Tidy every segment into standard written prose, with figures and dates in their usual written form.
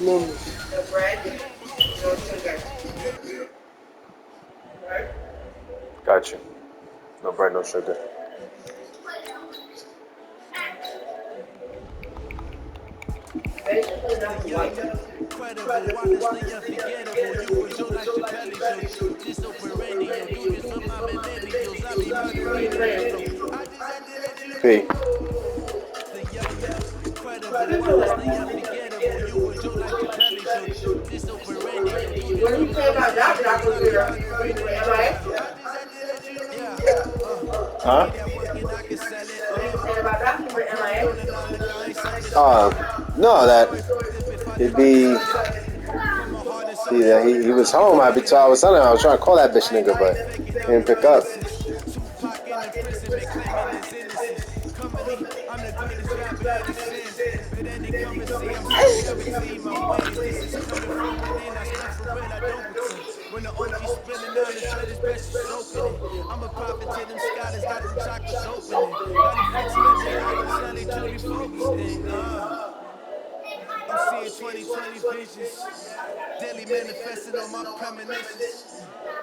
No. The bread, no sugar. Got you. No bread, no sugar. Basically, nothing white. Incredible, honestly unforgettable. You was your like Chappelle show. Just so perennial. Do this for my millennials. I be murdering any flow. I just had to let you P. the incredible, honestly unforgettable. You was your like Chappelle show. Just so perennial. Do this What do for you my say about that? millennials. That was I be your murdering any flow. MIS? I just had to let you know. Give Huh? me that work and I can sell it. What do you say about that? You were Put me on the MIS? line like I ain't something special. No, that Sorry for flipping, he'd father, be. sorry. Put my heart and soul See, into he it. was You home. can get I it. was telling him I was trying to call that bitch I ain't nigga, out but here faking he no didn't pick up. innocence. Tupac in the prison, been claiming his innocence. Currently, I'm the greatest rapper ever since. But any currency, I'm still guaranteed my wins. This is coming from within. I stuff for real, I don't pretend. When the OG spilling down the treasures, best you soaking it. I'm a prophet to them scholars, got them chakras opening. Got them fixing up their idols, now they truly focused in. I'm seeing 2020 visions. Daily manifesting on my premonitions.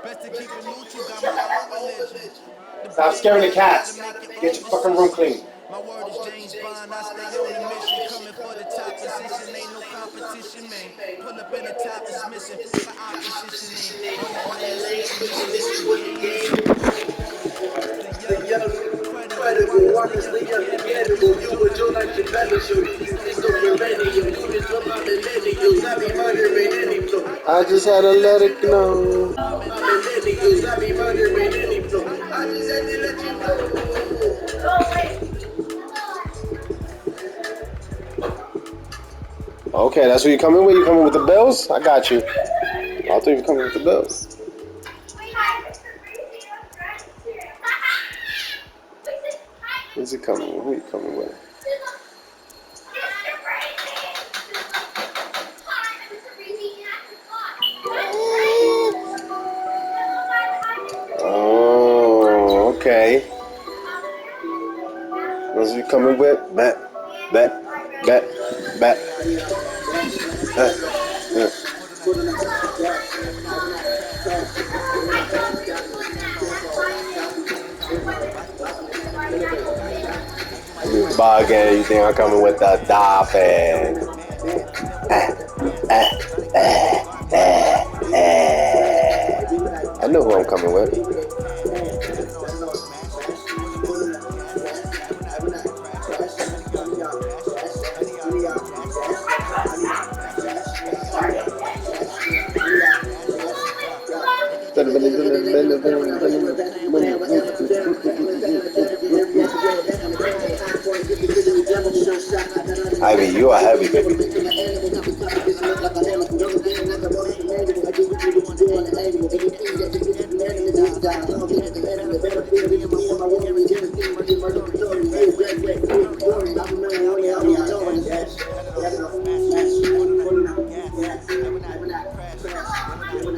Best to keep it neutral, got my own religion. The Stop brain scaring the wise, gotta cats. make your Get own your fucking room decision. clean. My word is James Bond, I stay on a mission. Coming for the top position, ain't no competition, man. Pull up in the top is missing, my opposition ain't on that land switching. This is what the game missing. The young, incredible, honestly unforgettable. You was your like Chappelle show. Just so perennial, do this for my millennials. I be murdering any flow. I just had to let it know. My millennials, I be murdering any flow. I just had to let you Okay, that's what you coming with? You coming with the bills? I got you. I thought you were coming with the bills. Where's he coming with? Who you coming with? Oh, okay. That's what you coming with? Bet, bet, bet, bet. Yeah. You bugging? You think I'm coming with the dolphin? I know who I'm coming with. Ivy, you are heavy, baby.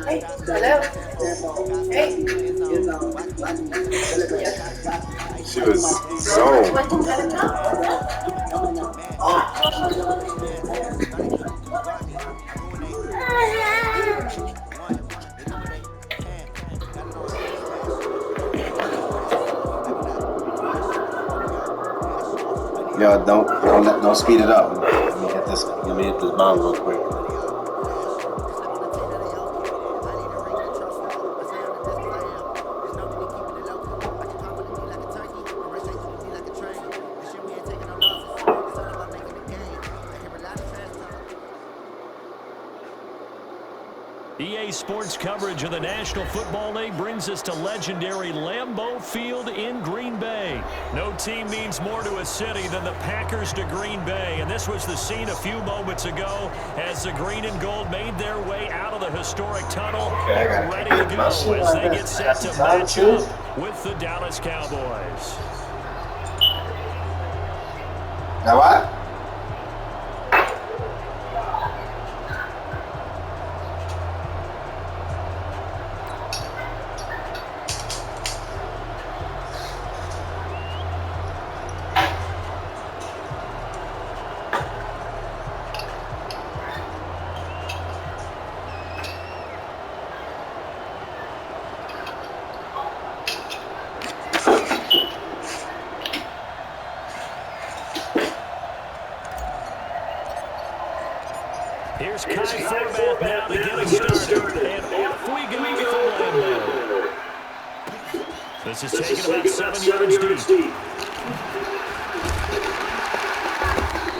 Hey, hello. Hey. Yes. She was What? zoned. What? Yo, don't speed it up. Let me hit this bomb real quick. EA Sports coverage of the National Football League brings us to legendary Lambeau Field in Green Bay. No team means more to a city than the Packers to Green Bay, and this was the scene a few moments ago as the green and gold made their way out of the historic tunnel. They're ready to go as they get set to match up with the Dallas Cowboys. Now what? Kai Forbath now to get us started. And off we go from Lambeau. This is taken about 7 yards deep.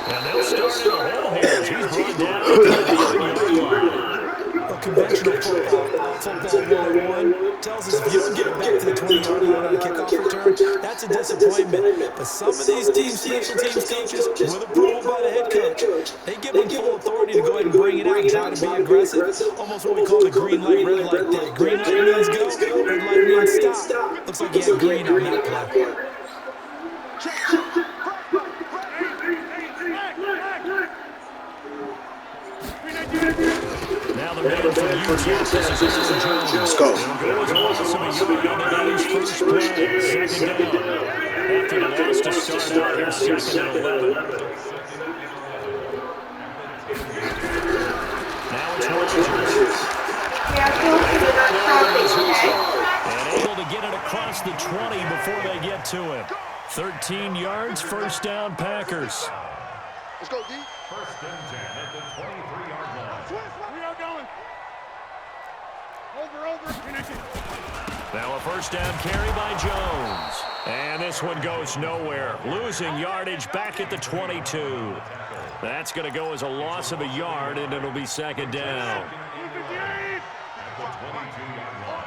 And they'll start in the hole here as he's brought down to the 11-yard line. Well, conventional football 101 tells us if you don't get it back to the 20-yard line on a kickoff return, that's a disappointment. But some of these teams, special teams coaches, with approval by the head coach, they give them full authority to go ahead and bring it out and try to be aggressive. Almost what we call the green light, red light day. Green light means go, red light means stop. Looks like he had green on that play. Now the man from Utah, this is Aaron Jones. Let's go. Goes loss of a yard on the day's first play. Second down. After the loss to start out here, 2nd and 11. Now it's Rodgers. And able to get it across the 20 before they get to him. 13 yards, first down, Packers. Let's go, D. First and 10 at the 23-yard line. We are going. Over. Connection. Now a first down carry by Jones. And this one goes nowhere. Losing yardage back at the 22. That's going to go as a loss of a yard, and it'll be second down. At the 22-yard line.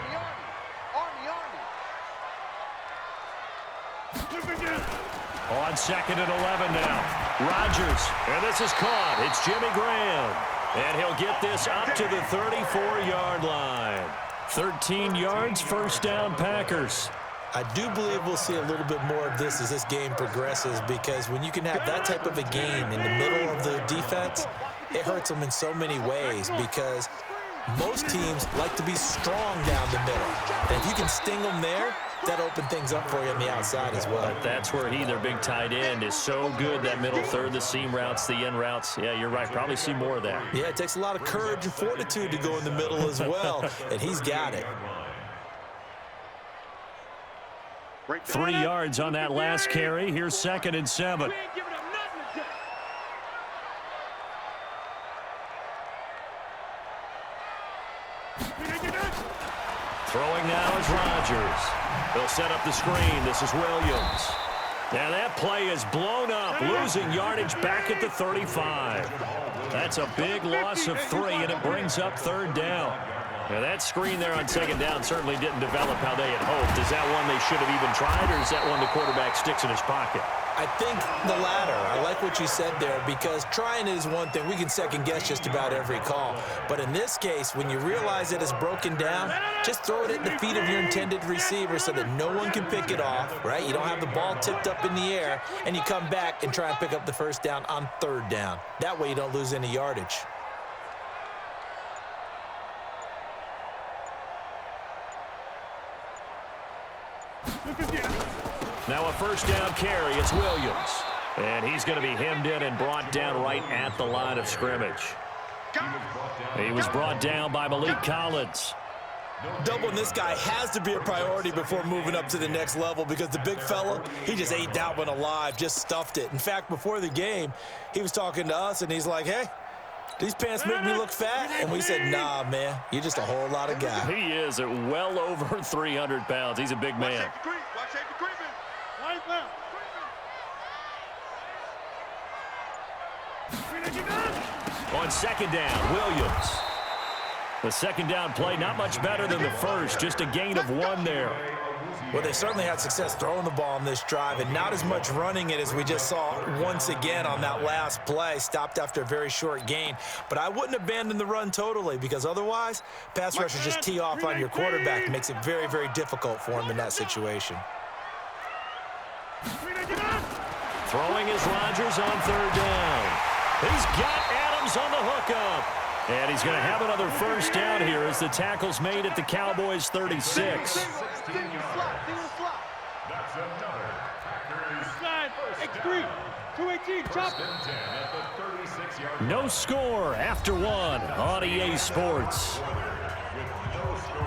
On 2nd and 11 now. Rodgers. And this is caught. It's Jimmy Graham. And he'll get this up to the 34-yard line. 13 yards, first down, Packers. I do believe we'll see a little bit more of this as this game progresses, because when you can have that type of a gain in the middle of the defense, it hurts them in so many ways, because most teams like to be strong down the middle. And if you can sting them there, that opens things up for you on the outside as well. But that's where their big tight end, is so good, that middle third, the seam routes, the end routes. Yeah, you're right. Probably see more of that. Yeah, it takes a lot of courage and fortitude to go in the middle as well, and he's got it. 3 yards on that last carry. Here's 2nd and 7. Throwing now is Rodgers. They'll set up the screen. This is Williams. And that play is blown up, losing yardage back at the 35. That's a big loss of 3, and it brings up 3rd down. Now that screen there on 2nd down certainly didn't develop how they had hoped. Is that one they should have even tried, or is that one the quarterback sticks in his pocket? I think the latter. I like what you said there, because trying is one thing. We can second guess just about every call. But in this case, when you realize it is broken down, just throw it at the feet of your intended receiver so that no one can pick it off, right? You don't have the ball tipped up in the air, and you come back and try and pick up the first down on 3rd down. That way you don't lose any yardage. Now a first down carry. It's Williams. And he's going to be hemmed in and brought down right at the line of scrimmage. He was brought down by Malik Collins. Doubling this guy has to be a priority before moving up to the next level, because the big fella, he just ate that one alive, just stuffed it. In fact, before the game, he was talking to us, and he's like, hey, these pants make me look fat? And we said, nah, man, you're just a whole lot of guy. He is at well over 300 pounds. He's a big man. On 2nd down, Williams. The 2nd down play, not much better than the first, just a gain of 1 there. Well, they certainly had success throwing the ball on this drive, and not as much running it as we just saw once again on that last play. Stopped after a very short gain. But I wouldn't abandon the run totally, because otherwise, pass rushers just tee off on your quarterback. It makes it very, very difficult for him in that situation. Throwing is Rodgers on 3rd down. He's got Adams on the hookup. And he's going to have another first down here as the tackle's made at the Cowboys' 36. That's another Packers X3, 218, chop. First and 10 at the 36-yard line. No score after 1 on EA Sports. With no score.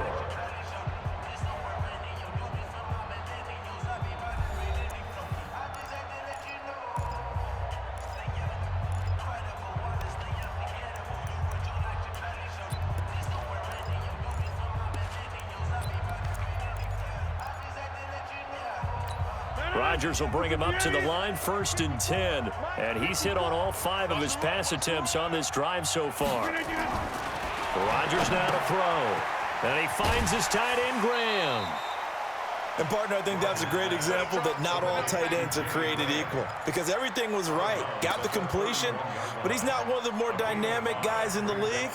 Rodgers will bring him up to the line, 1st and 10. And he's hit on all 5 of his pass attempts on this drive so far. Rodgers now to throw. And he finds his tight end, Graham. And, partner, I think that's a great example that not all tight ends are created equal, because everything was right. Got the completion, but he's not one of the more dynamic guys in the league.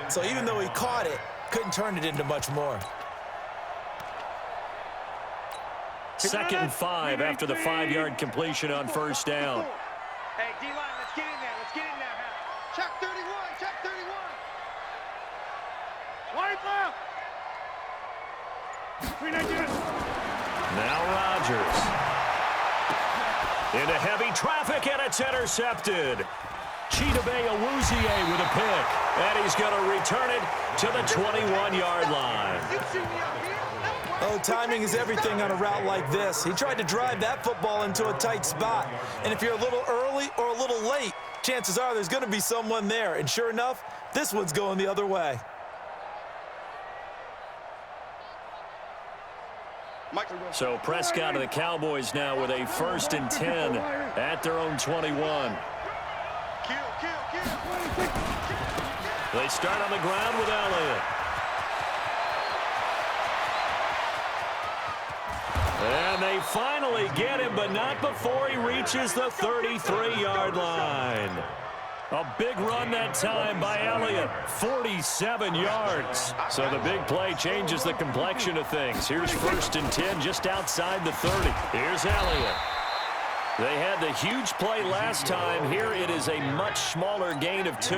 So even though he caught it, couldn't turn it into much more. 2nd and 5 after the 5-yard completion on 1st down. Hey, D-line, let's get in there. Let's get in there, man. Check 31. Check 31. Wide left. Now Rodgers. Into heavy traffic, and it's intercepted. Chidobe Awuzie with a pick. And he's going to return it to the 21-yard line. Oh, timing is everything on a route like this. He tried to drive that football into a tight spot. And if you're a little early or a little late, chances are there's going to be someone there. And sure enough, this one's going the other way. So Prescott and the Cowboys now with a 1st and 10 at their own 21. They start on the ground with Elliott. And they finally get him, but not before he reaches the 33-yard line. A big run that time by Elliott, 47 yards. So the big play changes the complexion of things. Here's 1st and 10 just outside the 30. Here's Elliott. They had the huge play last time. Here it is a much smaller gain of 2.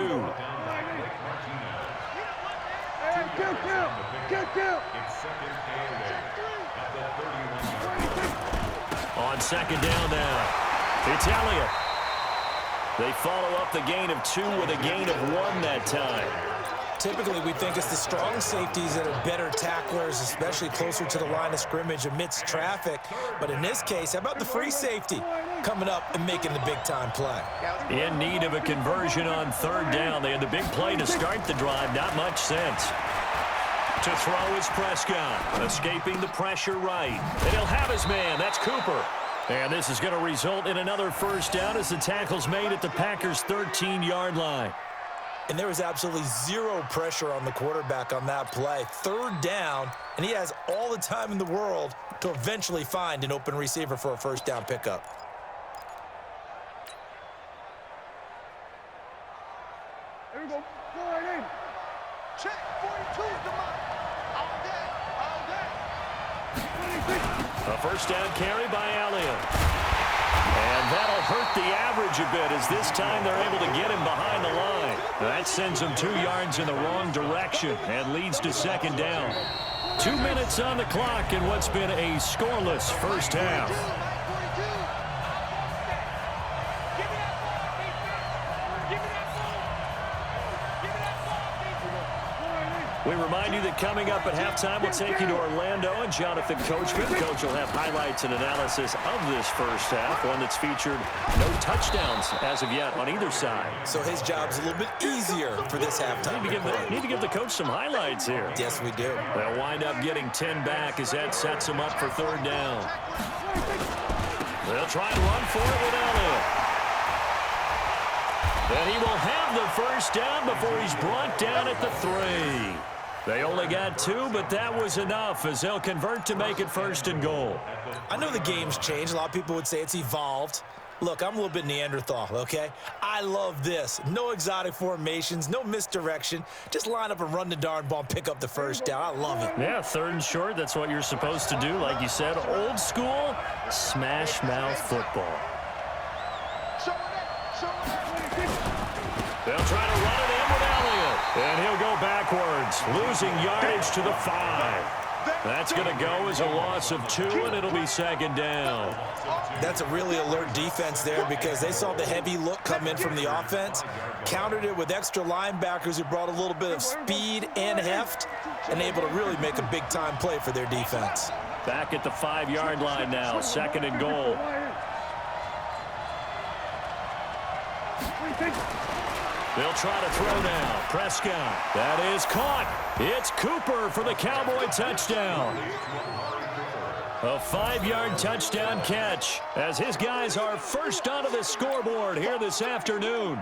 On 2nd down now, it's Elliott. They follow up the gain of 2 with a gain of 1 that time. Typically, we think it's the strong safeties that are better tacklers, especially closer to the line of scrimmage amidst traffic. But in this case, how about the free safety coming up and making the big-time play? In need of a conversion on 3rd down. They had the big play to start the drive. Not much sense. To throw is Prescott, escaping the pressure right. And he'll have his man. That's Cooper. And this is going to result in another 1st down as the tackle's made at the Packers' 13-yard line. And there was absolutely zero pressure on the quarterback on that play. 3rd down, and he has all the time in the world to eventually find an open receiver for a 1st down pickup. There we go. Go right in. Check. 42 is the mark. All day. All day. 26. A 1st down carry by Elliott. And that'll hurt the average a bit as this time they're able to get him behind the line. That sends him 2 yards in the wrong direction and leads to 2nd down. 2 minutes on the clock in what's been a scoreless 1st half. We remind you that coming up at halftime, we'll take you to Orlando and Jonathan Coachman. Coach will have highlights and analysis of this 1st half, one that's featured no touchdowns as of yet on either side. So his job's a little bit easier for this halftime. Need to give the coach some highlights here. Yes, we do. They'll wind up getting 10 back as that sets them up for 3rd down. They'll try and run for it with Elliott. And he will have the 1st down before he's brought down at the 3. They only got 2, but that was enough as they'll convert to make it 1st and goal. I know the game's changed. A lot of people would say it's evolved. Look, I'm a little bit Neanderthal, okay? I love this. No exotic formations, no misdirection. Just line up and run the darn ball and pick up the 1st down. I love it. Yeah, 3rd and short, that's what you're supposed to do. Like you said, old school, smash mouth football. They'll try to run it in with Elliott. And he'll go backwards, losing yardage to the 5. That's going to go as a loss of 2, and it'll be 2nd down. That's a really alert defense there because they saw the heavy look come in from the offense, countered it with extra linebackers who brought a little bit of speed and heft, and able to really make a big-time play for their defense. Back at the 5-yard line now, 2nd and goal. They'll try to throw now. Prescott. That is caught. It's Cooper for the Cowboy touchdown. A 5-yard touchdown catch as his guys are first onto the scoreboard here this afternoon.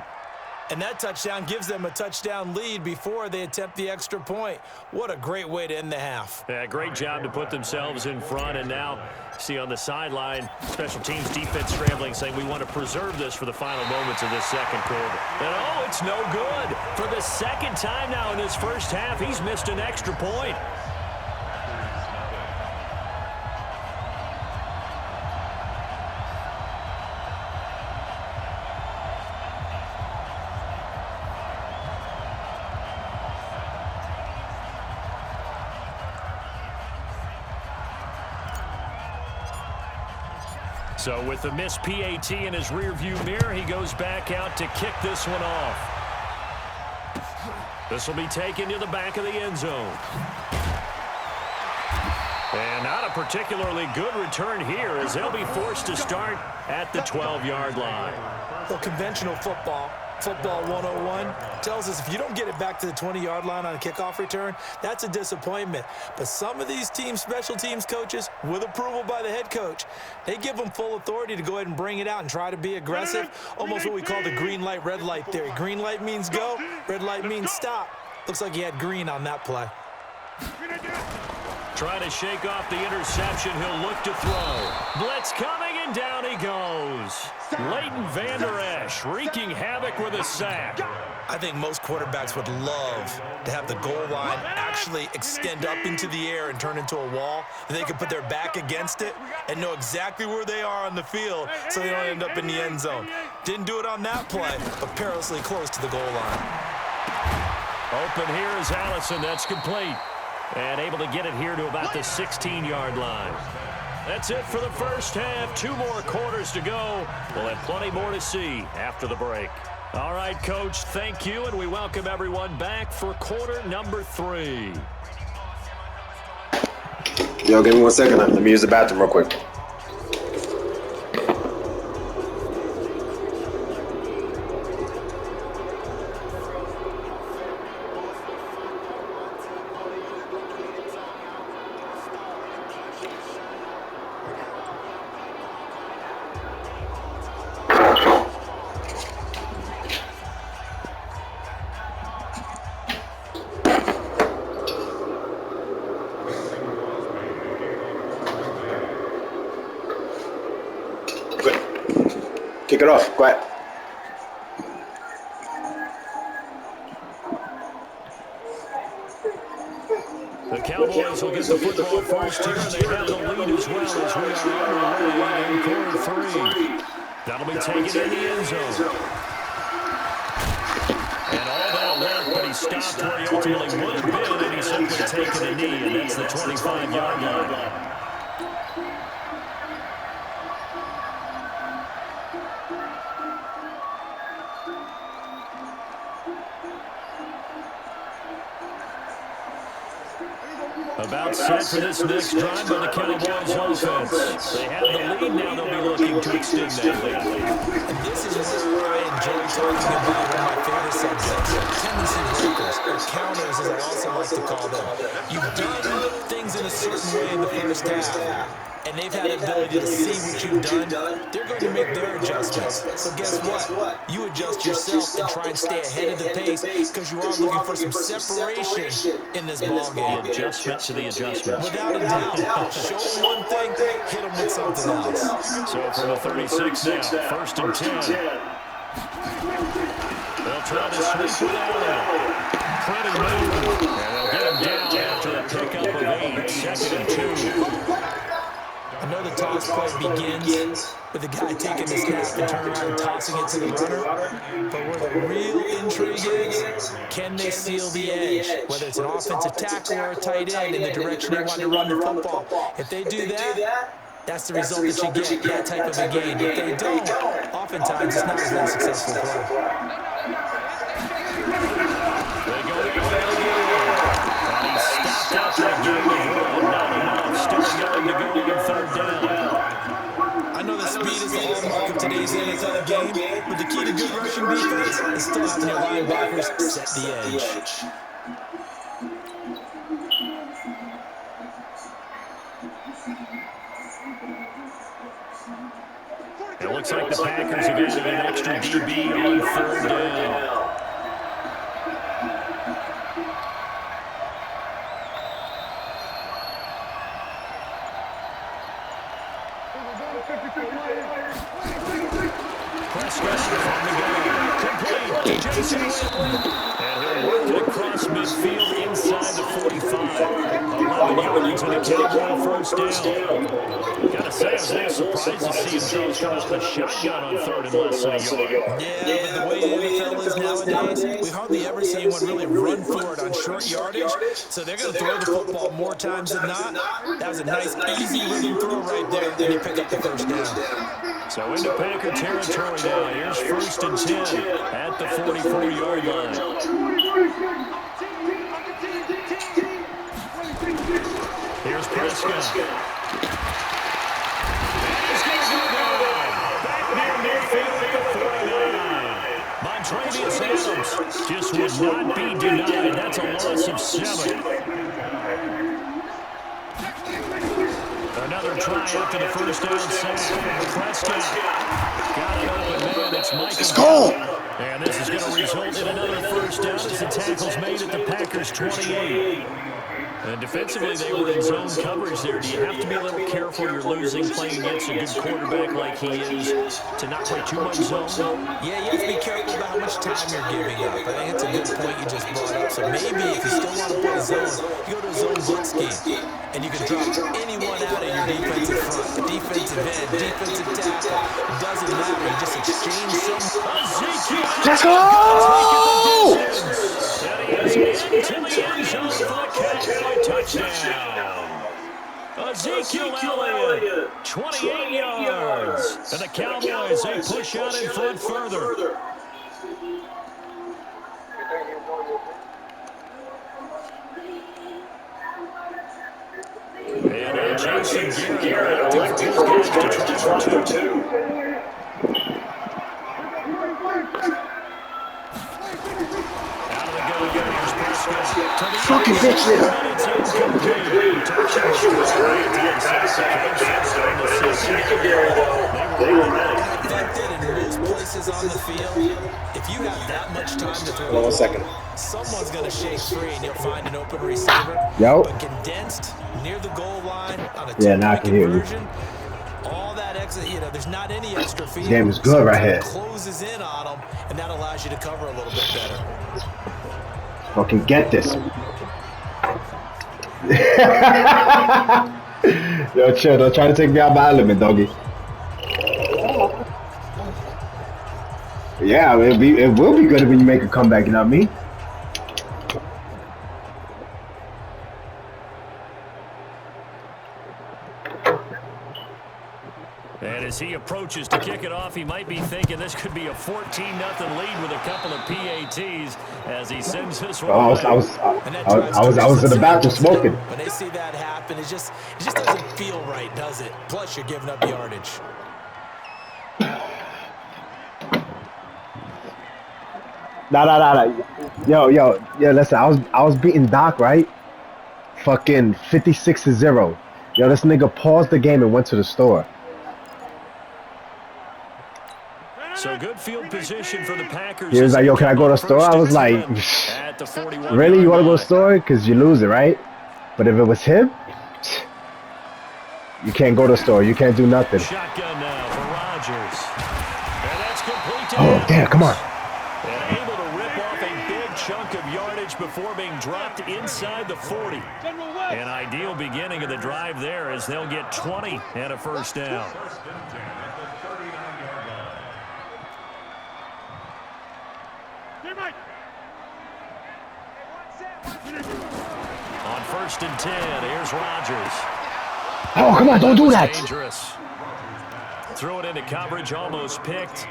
And that touchdown gives them a touchdown lead before they attempt the extra point. What a great way to end the half. Yeah, great job to put themselves in front. And now, see on the sideline, special teams defense scrambling, saying we want to preserve this for the final moments of this second quarter. And oh, it's no good. For the second time now in this first half, he's missed an extra point. So with the missed PAT in his rearview mirror, he goes back out to kick this one off. This will be taken to the back of the end zone. And not a particularly good return here as they'll be forced to start at the 12-yard line. Well, conventional football 101, tells us if you don't get it back to the 20-yard line on a kickoff return, that's a disappointment. But some of these special teams coaches, with approval by the head coach, they give them full authority to go ahead and bring it out and try to be aggressive, almost what we call the green light, red light theory. Green light means go, red light means stop. Looks like he had green on that play. Trying to shake off the interception. He'll look to throw. Blitz coming, and down he goes. Leighton Vander Esch wreaking havoc with a sack. I think most quarterbacks would love to have the goal line actually extend up into the air and turn into a wall, and they can put their back against it and know exactly where they are on the field so they don't end up in the end zone. Didn't do it on that play, but perilously close to the goal line. Open here is Allison. That's complete. And able to get it here to about the 16-yard line. That's it for the first half. 2 more quarters to go. We'll have plenty more to see after the break. All right, Coach, thank you, and we welcome everyone back for quarter number 3. Yo, give me 1 second. Let me use the bathroom real quick. Kick it off. Go ahead. The Cowboys will get the football first here, and they have the lead as well as we are underway in quarter 3. That'll be taken in the end zone. And all that work, but he stopped where he ultimately would have been, and he's simply taken a knee, and that's the 25-yard line. About set for this next drive by the Cowboys offense. They have the lead now. They'll be looking to extend that lead. And this is where I enjoy talking about one of my favorite subjects, tendency breakers, or counters as I also like to call them. You've done things in a certain way in the first half, and they've had the ability to see what you've done. They're going to make their adjustments. So guess what? You adjust yourself and try and stay ahead of the pace because you are looking for some separation in this ballgame. The adjustment to the adjustment. Without a doubt. Show them one thing, hit them with something else. So from the 36 now, 1st and 10. They'll try to sweep without it. Pretty move. And they'll get him down after a pickup of 8. 2nd and 2. I know the toss play begins with the guy taking the snap and turning around and tossing it to the runner. But where the real intrigue is, can they seal the edge? Whether it's an offensive tackle or a tight end in the direction they want to run the football. If they do that, that's the result that you get, that type of a game. If they don't, oftentimes it's not a very successful play. They go to and he stopped out that game. Not enough. Still going to go on 3rd down. I know that speed is the hallmark of today's NFL game, but the key to good rushing defense is still having your linebackers set the edge. It looks like the Packers have added an extra DB on 3rd down. Prescott from the gun. Complete to Jason Witten. And he'll work it across midfield inside the 45. 11 yards and a Cowboy first down. Gotta say, I was a little surprised to see himself come out with a shotgun on 3rd and less than a yard. Yeah, but the way the NFL is nowadays, we hardly ever see anyone really run for it on short yardage. So they're going to throw the football more times than not. That was a nice, easy rhythm throw right there, and you pick up the first down. So into Packer territory now. Here's 1st and 10 at the 44-yard line. Here's Prescott. He's going to go down. Back near midfield at the 49. Montravius Adams just would not be denied. That's a loss of 7. Another try after the first down sack. Prescott got it open, man. It's Michael. Let's go. And this is going to result in another first down as the tackle's made at the Packers' 28. And defensively, they were in zone coverage there. Do you have to be a little careful? You're losing playing against a good quarterback like he is to not play too much zone? Yeah, you have to be careful about how much time you're giving up. I think it's a good point you just brought up. So maybe if you still want to play zone, you go to a zone blitz scheme, and you can drop anyone out of your defensive front. The defensive end, defensive tackle, it doesn't matter. You just exchange some. Let's go! To the end zone for the Cowboy touchdown. Ezekiel Elliott, 28 yards. And the Cowboys, they push out in front further. And Jason Garrett elected for his guys to try for 2. Fucking bitch there. In most places on the field, if you have that much time to throw, Hold on 1 second. someone's going to shake free and you'll find an open receiver. Yo. But condensed near the goal line on a Now I can hear you. all that exit, there's not any extra field. This game is good right here. Closes in on them, and that allows you to cover a little bit better. Fucking get this. Yo, chill. Don't try to take me out my element, doggy. Yeah, it will be good when you make a comeback, you know what I mean? And as he approaches to kick it off, he might be thinking this could be a 14-0 lead with a couple of PATs as he sends this one. I was in the bathroom smoking. When they see that happen, it just doesn't feel right, does it? Plus, you're giving up yardage. Nah. Yo, listen, I was beating Doc, right? Fucking 56-0. Yo, this nigga paused the game and went to the store. So good field position for the Packers. He was like, yo, can I go to the store? I was like, really? You want to go to the store? Because you lose it, right? But if it was him, you can't go to the store. You can't do nothing. Shotgun now for Rodgers. And that's complete to Oh, damn, come on. And able to rip off a big chunk of yardage before being dropped inside the 40. An ideal beginning of the drive there as they'll get 20 and a first down. On 1st and 10, here's Rodgers. Oh, come on, don't do that. Dangerous. Throw it into coverage, almost picked,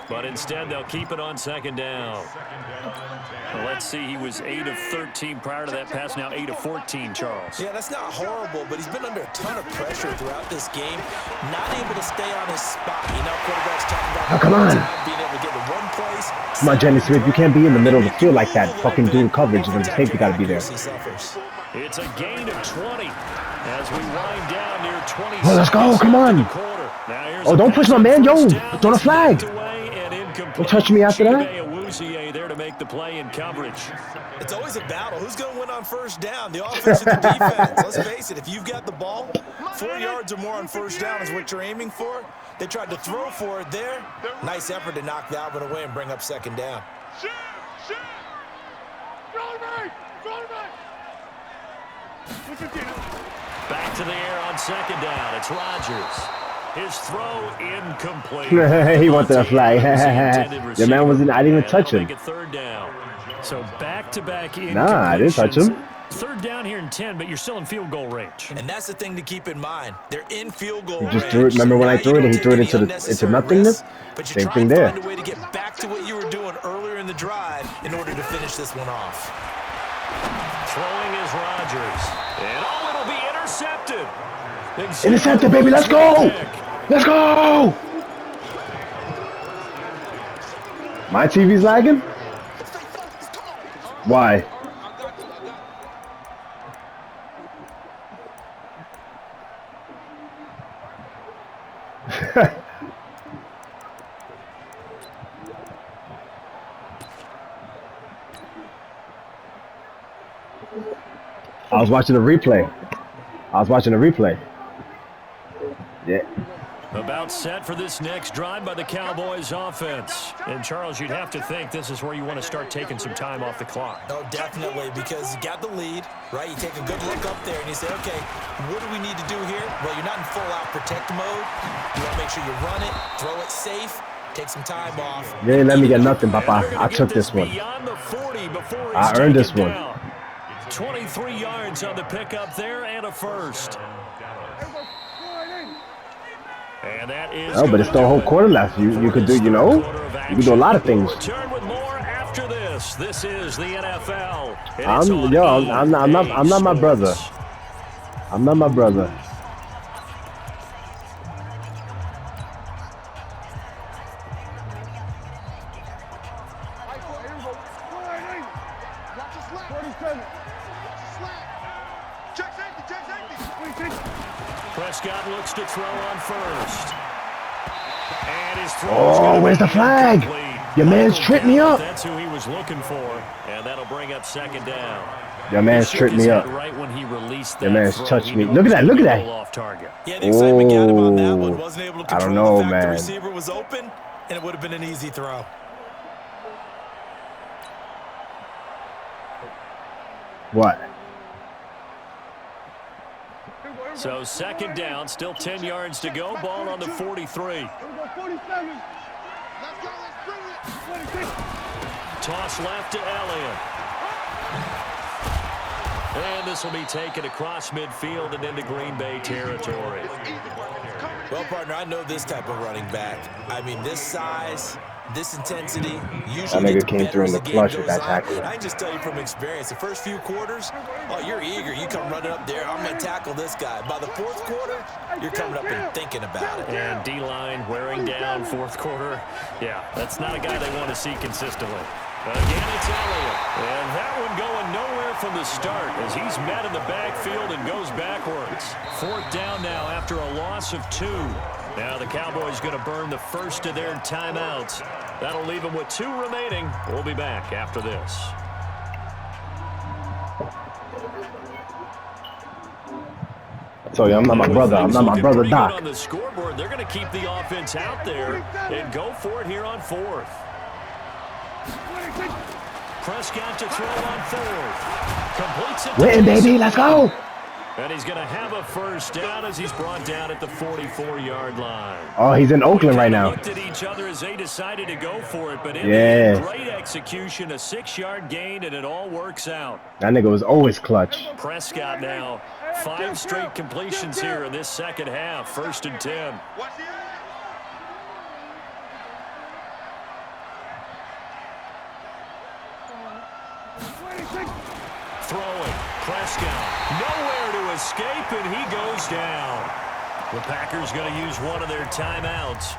but instead they'll keep it on 2nd down. Well, let's see, he was 8 of 13 prior to that pass, now 8 of 14, Charles. Yeah, that's not horrible, but he's been under a ton of pressure throughout this game, not able to stay on his spot. Quarterbacks talking about come on. being able to get to one place. Come on, Jenny Smith, you can't be in the middle of the field like that. Fucking doing coverage, and the safety got to be there. It's a gain of 20 as we wind down near 20. Oh, let's go, come on. Now Oh, don't push my man, yo! Throw the flag. Don't touch me after that. There to make the play in coverage. It's always a battle. Who's going to win on first down? The offense or the defense? Let's face it, if you've got the ball, 4 yards or more on first down is what you're aiming for. They tried to throw for it there. Nice effort to knock that one away and bring up second down. Back to the air on second down. It's Rodgers. His throw incomplete. He wanted a flag. The man wasn't. I didn't even touch him. Third down. So back-to-back incompletions. Nah, I didn't touch him. Third down here in 10, but you're still in field goal range. And that's the thing to keep in mind. They're in field goal range. Just threw it. Remember when I threw it and he threw it into nothingness? Same thing there. Find a way to get back to what you were doing earlier in the drive in order to finish this one off. Throwing is Rodgers. And it'll be intercepted. Intercepted, baby. Let's go. Let's go. My TV's lagging? Why? I was watching the replay. Yeah. About set for this next drive by the Cowboys offense. And Charles, you'd have to think this is where you want to start taking some time off the clock. Oh, definitely, because you got the lead, right? You take a good look up there and you say, okay, what do we need to do here? Well, you're not in full-out protect mode. You want to make sure you run it, throw it safe, take some time off. You didn't let me get nothing, Papa. I took this one. I earned this one. 23 yards on the pickup there and a first. And that is but it's still a whole quarter left. You could do, you know, you can do a lot of things. Return with more after this. This is the NFL. I'm not my brother. I'm not my brother. Prescott looks to throw on first. And his throw where's the flag? Your man's tripped me up. That's who he was looking for. And that'll bring up second down. Your man's tripped me up. Right when he released that Your man's throw, touched me. Look at that. Look at that. Off target. Yeah, the excitement got him on that one. Wasn't able to control I don't know, the fact man. the receiver was open, and it would have been an easy throw. What? So second down, still 10 yards to go. Ball on the 43. Toss left to Elliott. And this will be taken across midfield and into Green Bay territory. Well, partner, I know this type of running back. I mean, this size, this intensity, usually that nigga came through in the clutch with that tackle. I can just tell you from experience, the first few quarters, oh, you're eager. You come running up there, I'm going to tackle this guy. By the fourth quarter, you're coming up and thinking about it. And D-line wearing down fourth quarter. Yeah, that's not a guy they want to see consistently. But again, it's Elliott. And that one going nowhere from the start as he's met in the backfield and goes backwards. Fourth down now after a loss of 2. Now the Cowboys going to burn the first of their timeouts. That'll leave them with 2 remaining. We'll be back after this. So I'm not my brother. I'm not my brother, Doc. On the scoreboard, they're going to keep the offense out there and go for it here on fourth. Prescott to throw on fourth. Completes it. Win, baby. Let's go. And he's going to have a first down as he's brought down at the 44-yard line. Oh, he's in Oakland right now. Looked at each other as they decided to go for it, but in the end, great execution, a 6-yard gain, and it all works out. That nigga was always clutch. Prescott now 5 straight completions here in this second half. 1st and 10. Throwing, Prescott, nowhere to escape, and he goes down. The Packers going to use one of their timeouts.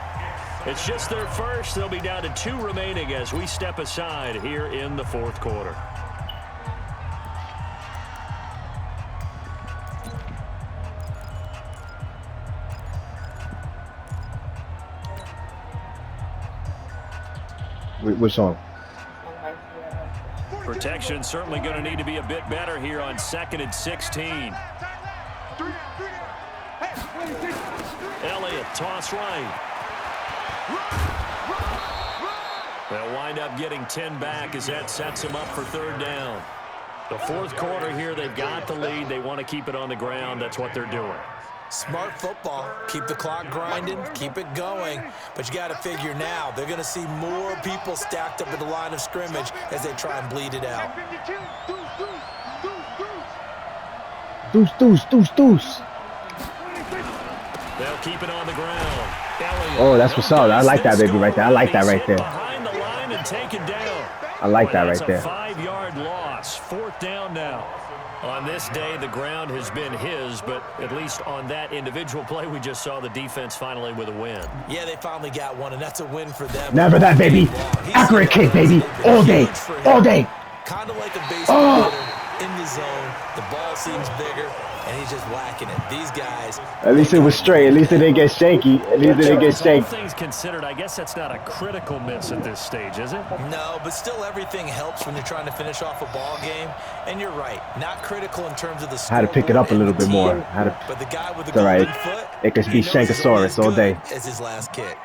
It's just their first. They'll be down to 2 remaining as we step aside here in the fourth quarter. Which song? Protection certainly going to need to be a bit better here on 2nd and 16. Elliott, toss right. They'll wind up getting 10 back as that sets them up for 3rd down. The 4th quarter here, they've got the lead. They want to keep it on the ground. That's what they're doing. Smart football. Keep the clock grinding, keep it going. But you got to figure now, they're going to see more people stacked up at the line of scrimmage as they try and bleed it out. Deuce, deuce, deuce, deuce. They'll keep it on the ground. Elliott. Oh, that's what's up. I like that baby right there. I like that right there. Behind the line and taken down. I like that right there. That's a 5-yard loss. 4th down now. On this day, the ground has been his, but at least on that individual play, we just saw the defense finally with a win. Yeah, they finally got one, and that's a win for them. Never that, baby. Accurate kick, baby. All day. All day. Kind of like a baseball hitter in the zone. The ball seems bigger, and he's just whacking it. These guys. At least it was straight. At least it didn't get shaky. At least it didn't get shaky. All things considered, I guess that's not a critical miss at this stage, is it? No, but still everything helps when you're trying to finish off a ball game. And you're right, not critical in terms of the score. I had to pick it up a little bit more. But the guy with the golden foot, it could be Shankosaurus all day. As his last kick.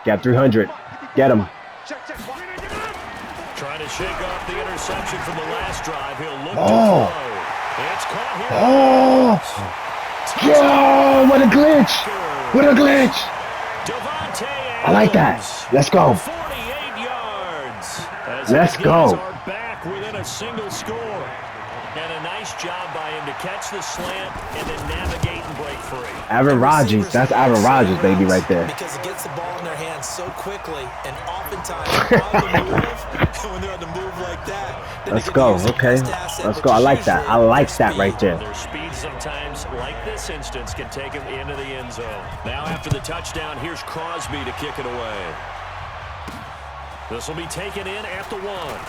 Got 300. Get him. Trying to shake off the interception from the last drive. He'll look to Oh. throw. It's caught here. Oh. Yo, what a glitch. What a glitch. I like that. Let's go. 48 yards. Let's go. Are back within a single score. And a nice job by him to catch the slant and then navigate and break free. Aaron Rodgers. That's Aaron Rodgers, baby, right there. Because it gets the ball in their hands so quickly, and oftentimes on the move, when they're on the move like that. Let's go. Okay. Let's go. I like that. I like that right there. Their speed sometimes, like this instance, can take him into the end zone. Now after the touchdown, here's Crosby to kick it away. This will be taken in at the 1.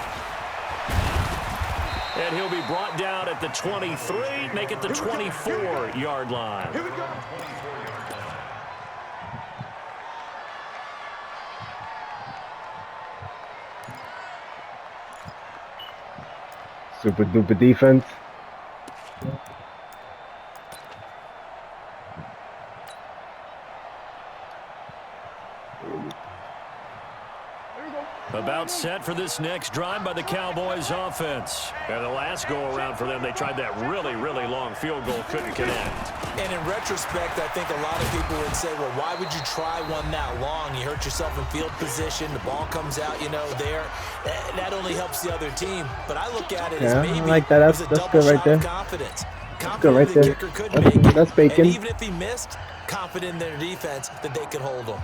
And he'll be brought down at the 23, make it the 24-yard line. Here we go. Super duper defense. About set for this next drive by the Cowboys offense. And the last go-around for them, they tried that really, really long field goal, couldn't connect. And in retrospect, I think a lot of people would say, well, why would you try one that long? You hurt yourself in field position. The ball comes out, there. That only helps the other team. But I look at it as maybe I like that. That's good right there. Confidence. That's good right there. That's bacon. And even if he missed, confident in their defense that they could hold him.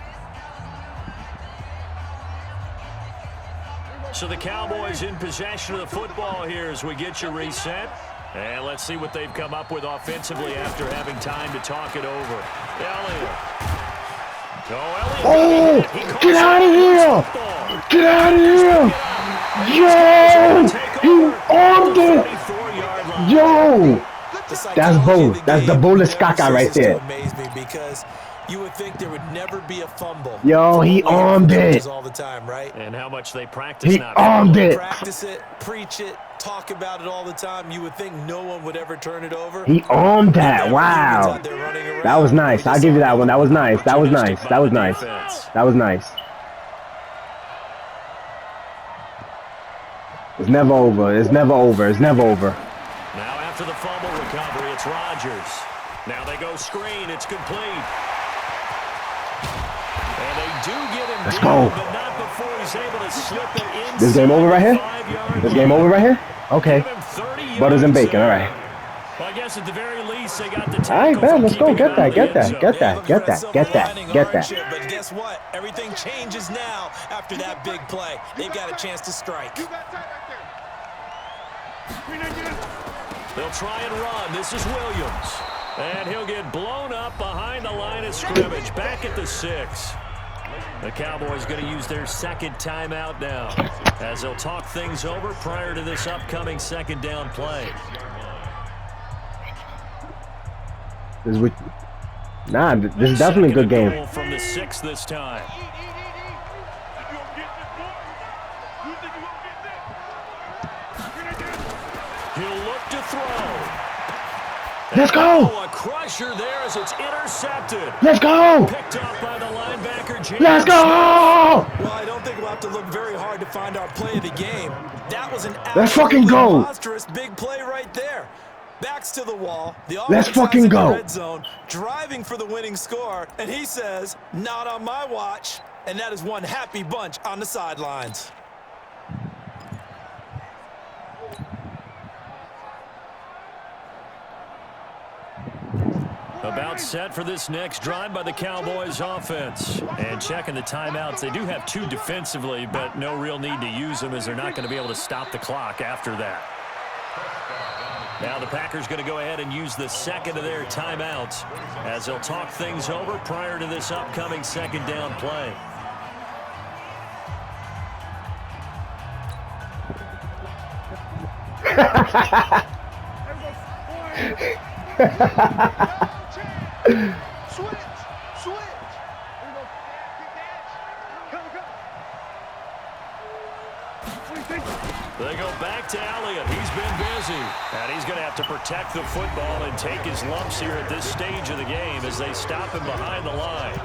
So the Cowboys in possession of the football here as we get you reset. And let's see what they've come up with offensively after having time to talk it over. Elliott. Oh, get out of here! Get out of here! Yo! He armed it! Yo! That's Bo. That's the Bolus Kaka right there. Because you would think there would never be a fumble. Yo, he armed it. All the time, right? And how much they practice he not armed it. Practice it, preach it, talk about it all the time. You would think no one would ever turn it over. He armed that. Wow. That was nice. I'll give you that one. That was nice. That was nice. That was nice. That was nice. It's never over. It's never over. It's never over. Now after the fumble recovery, it's Rodgers. Now they go screen. It's complete. And they do get him. Let's go. But not before he's able to slip it in. This game over right here? This game over right here? Okay. Butters and bacon. All right. Well, I guess at the very least they got the all right, man. Let's go. Get that. Get that. Get that. Get that. Get that. Get that. But guess what? Everything changes now after that big play. They've got a chance to strike. They'll try and run. This is Williams. And he'll get blown up behind the line of scrimmage. Back at the 6. The Cowboys going to use their second timeout now as they'll talk things over prior to this upcoming second down play. This is what, nah, this is definitely a good game. Goal from the 6 this time. He'll look to throw. Let's go! Oh, a crusher there as it's intercepted. Let's go! Picked off by the linebacker, James. Let's go! Well, I don't think we'll have to look very hard to find our play of the game. That was an Let's fucking absolutely go! monstrous big play right there. Backs to the wall. The Let's offense fucking has in the go! red zone, driving for the winning score, and he says, "Not on my watch." And that is one happy bunch on the sidelines. About set for this next drive by the Cowboys offense. And checking the timeouts. They do have 2 defensively, but no real need to use them as they're not going to be able to stop the clock after that. Now the Packers going to go ahead and use the second of their timeouts as they'll talk things over prior to this upcoming second down play. Switch. They go back to Elliott. He's been busy. And he's going to have to protect the football and take his lumps here at this stage of the game as they stop him behind the line.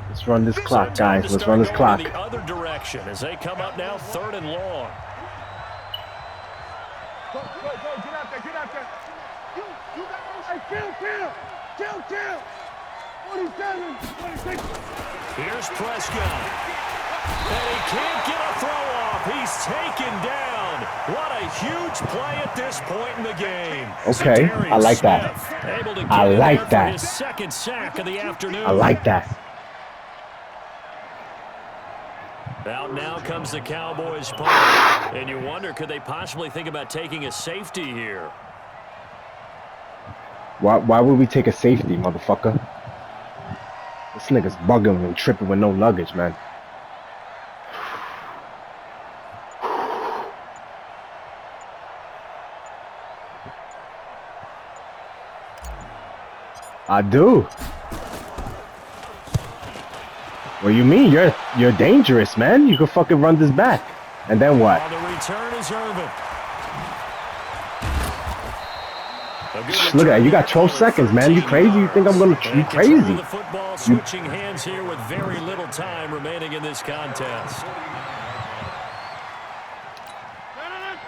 Let's run this clock, guys. Let's run this clock. The other direction as they come up now 3rd and long. Go, get out there. You got kill. 27, 26. Here's Prescott. And he can't get a throw off. He's taken down. What a huge play at this point in the game. Okay, I like that. Able to get I like for that. his 2nd sack of the afternoon. I like that. Out now comes the Cowboys punt. And you wonder, could they possibly think about taking a safety here? Why would we take a safety, motherfucker? This nigga's bugging and tripping with no luggage, man. I do. What do you mean? You're dangerous, man. You can fucking run this back. And then what? On the return is Irvin. Look at that. You got 12 seconds, man. You crazy? You think I'm going to be crazy? The football switching hands here with very little time remaining in this contest.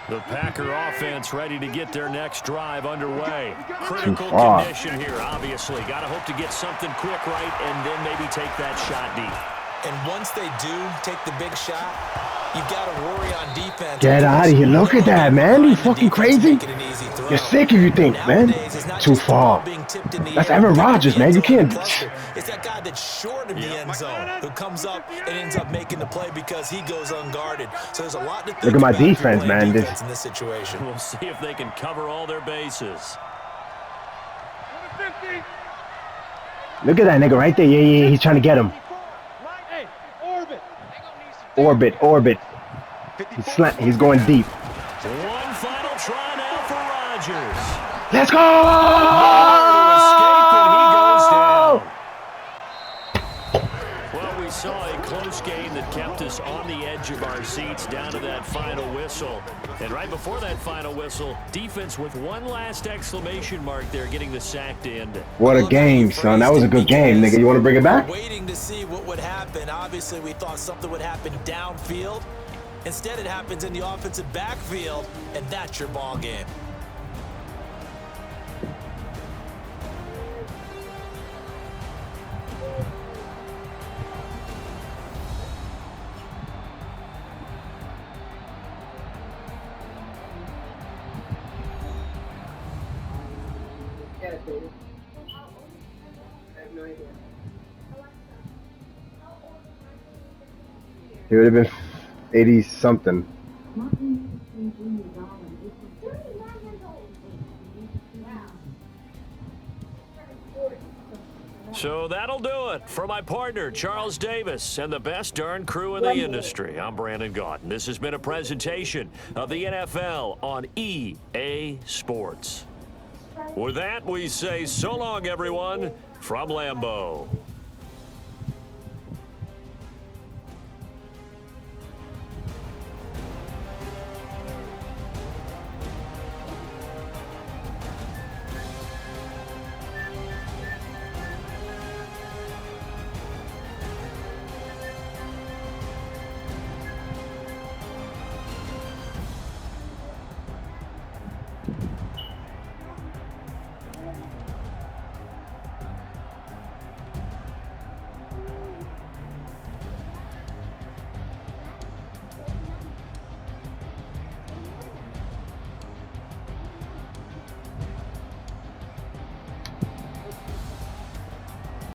The Packer offense ready to get their next drive underway. Critical condition here, obviously. Got to hope to get something quick right and then maybe take that shot deep. And once they do take the big shot, you've got to worry on defense. Get out of here. Look at that, man. You fucking crazy? You're sick if you think, man. Too far. That's Aaron Rodgers, man. You can't. It's that guy that's short of the end zone who comes up and ends up making the play because he goes unguarded. So there's a lot to think Look at my about defense, man. in this situation. We'll see if they can cover all their bases. Look at that nigga right there. Yeah. He's trying to get him. Orbit. He's going deep. One final try now for Rodgers. Let's go! Well, we saw a close game that kept us on the edge of our seats down to that final whistle. And right before that final whistle, defense with one last exclamation mark there getting the sack to end it. What a game, son. That was a good game, nigga. You want to bring it back? Waiting to see what would happen. Obviously, we thought something would happen downfield. Instead, it happens in the offensive backfield, and that's your ball game. He would have been 80-something. So that'll do it. For my partner, Charles Davis, and the best darn crew in the industry, I'm Brandon Gaunt. This has been a presentation of the NFL on EA Sports. With that, we say so long, everyone, from Lambeau.